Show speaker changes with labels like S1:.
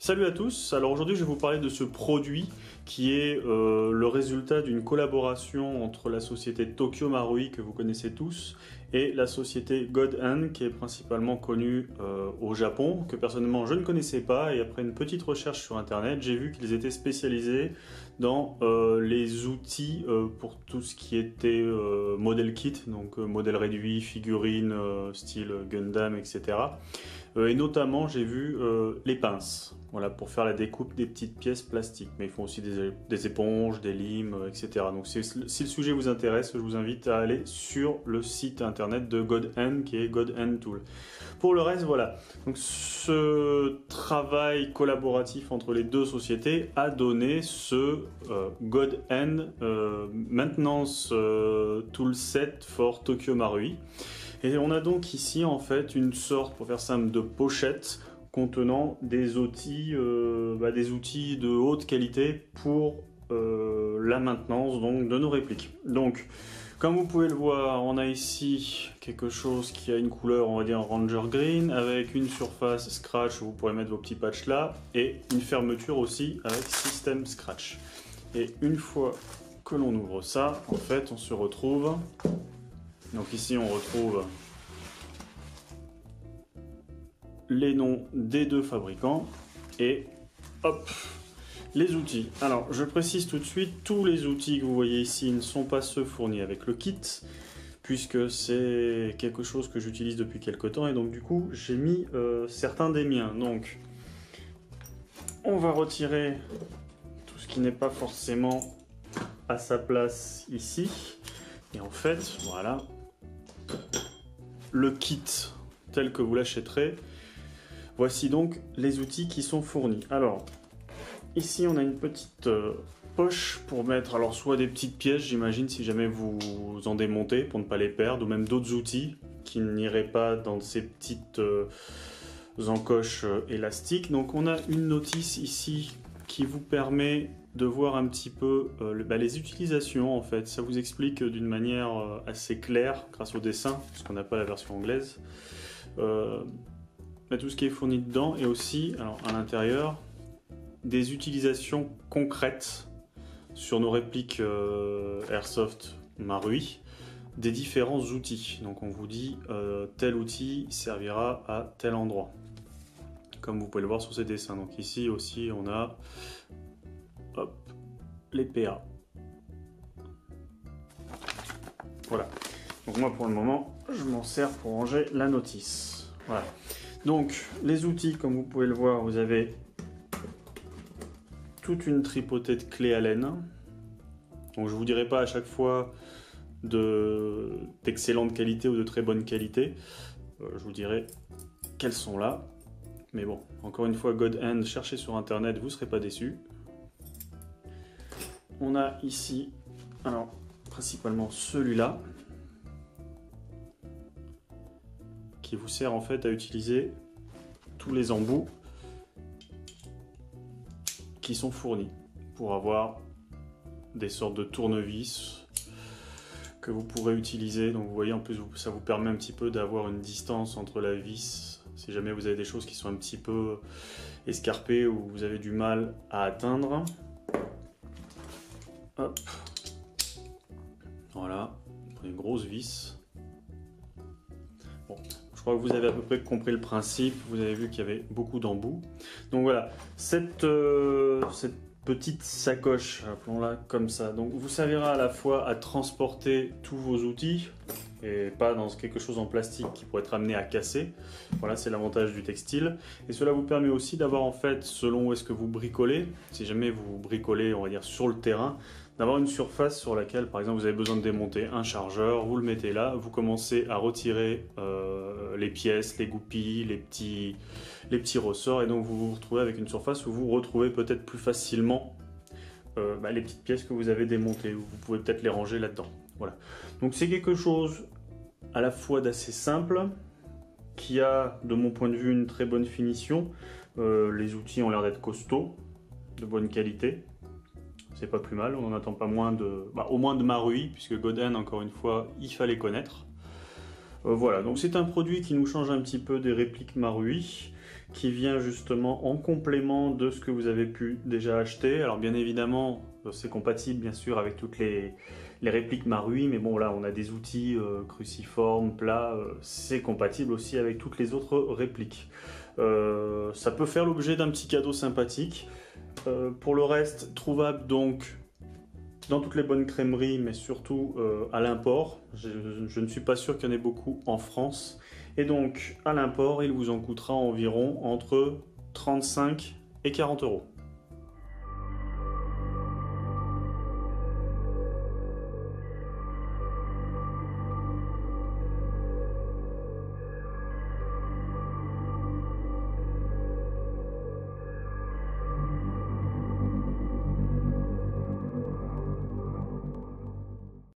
S1: Salut à tous, alors aujourd'hui je vais vous parler de ce produit qui est le résultat d'une collaboration entre la société Tokyo Marui que vous connaissez tous et la société God Hand qui est principalement connue au Japon, que personnellement je ne connaissais pas, et après une petite recherche sur internet j'ai vu qu'ils étaient spécialisés dans les outils pour tout ce qui était model kit, donc modèle réduit, figurines, style Gundam, etc. Et notamment j'ai vu les pinces, voilà, pour faire la découpe des petites pièces plastiques, mais ils font aussi des éponges, des limes, etc. Donc si le sujet vous intéresse, je vous invite à aller sur le site internet de God Hand qui est God Hand Tool. Pour le reste, voilà, donc ce travail collaboratif entre les deux sociétés a donné ce God Hand Maintenance Toolset for Tokyo Marui. Et on a donc ici en fait une sorte, pour faire simple, de pochette contenant des outils de haute qualité pour la maintenance donc, de nos répliques. Donc, comme vous pouvez le voir, on a ici quelque chose qui a une couleur, on va dire Ranger Green, avec une surface Scratch où vous pourrez mettre vos petits patchs là, et une fermeture aussi avec System Scratch. Et une fois que l'on ouvre ça, en fait, on se retrouve... Donc ici on retrouve les noms des deux fabricants et hop, les outils. Alors je précise tout de suite, tous les outils que vous voyez ici ne sont pas ceux fournis avec le kit, puisque c'est quelque chose que j'utilise depuis quelques temps et donc du coup j'ai mis certains des miens. Donc on va retirer tout ce qui n'est pas forcément à sa place ici. Et en fait, voilà, le kit tel que vous l'achèterez. Voici donc les outils qui sont fournis. Alors, ici on a une petite poche pour mettre alors soit des petites pièces, j'imagine, si jamais vous en démontez pour ne pas les perdre, ou même d'autres outils qui n'iraient pas dans ces petites encoches élastiques. Donc on a une notice ici qui vous permet de voir un petit peu les utilisations en fait. Ça vous explique d'une manière assez claire grâce au dessin, parce qu'on n'a pas la version anglaise. Tout ce qui est fourni dedans, et aussi alors, à l'intérieur des utilisations concrètes sur nos répliques Airsoft Marui des différents outils. Donc on vous dit tel outil servira à tel endroit, comme vous pouvez le voir sur ces dessins. Donc ici aussi on a hop, les PA. Voilà. Donc moi pour le moment, je m'en sers pour ranger la notice. Voilà. Donc les outils, comme vous pouvez le voir, vous avez toute une tripotée de clés Allen. Donc je vous dirai pas à chaque fois d'excellente qualité ou de très bonne qualité. Je vous dirai qu'elles sont là. Mais bon, encore une fois, God Hand, cherchez sur internet, vous ne serez pas déçus. On a ici, alors, principalement celui-là, qui vous sert en fait à utiliser tous les embouts qui sont fournis pour avoir des sortes de tournevis que vous pourrez utiliser. Donc vous voyez, en plus ça vous permet un petit peu d'avoir une distance entre la vis si jamais vous avez des choses qui sont un petit peu escarpées ou vous avez du mal à atteindre. Hop. Voilà, vous prenez une grosse vis. Bon, je crois que vous avez à peu près compris le principe. Vous avez vu qu'il y avait beaucoup d'embouts. Donc voilà, cette petite sacoche, appelons-la comme ça. Donc vous servira à la fois à transporter tous vos outils et pas dans quelque chose en plastique qui pourrait être amené à casser. Voilà, c'est l'avantage du textile. Et cela vous permet aussi d'avoir en fait, selon où est-ce que vous bricolez, si jamais vous bricolez, on va dire sur le terrain, d'avoir une surface sur laquelle, par exemple, vous avez besoin de démonter un chargeur, vous le mettez là, vous commencez à retirer les pièces, les goupilles, les petits ressorts, et donc vous vous retrouvez avec une surface où vous retrouvez peut-être plus facilement les petites pièces que vous avez démontées, où vous pouvez peut-être les ranger là-dedans. Voilà. Donc c'est quelque chose à la fois d'assez simple, qui a, de mon point de vue, une très bonne finition. Les outils ont l'air d'être costauds, de bonne qualité. C'est pas plus mal, on n'en attend pas moins au moins de Marui, puisque God Hand, encore une fois, il fallait connaître. Voilà, donc c'est un produit qui nous change un petit peu des répliques Marui, qui vient justement en complément de ce que vous avez pu déjà acheter. Alors bien évidemment, c'est compatible bien sûr avec toutes les répliques Marui, mais bon là on a des outils cruciformes, plats, c'est compatible aussi avec toutes les autres répliques. Ça peut faire l'objet d'un petit cadeau sympathique. Pour le reste, trouvable donc dans toutes les bonnes crèmeries, mais surtout à l'import. Je ne suis pas sûr qu'il y en ait beaucoup en France. Et donc, à l'import, il vous en coûtera environ entre 35 et 40 euros.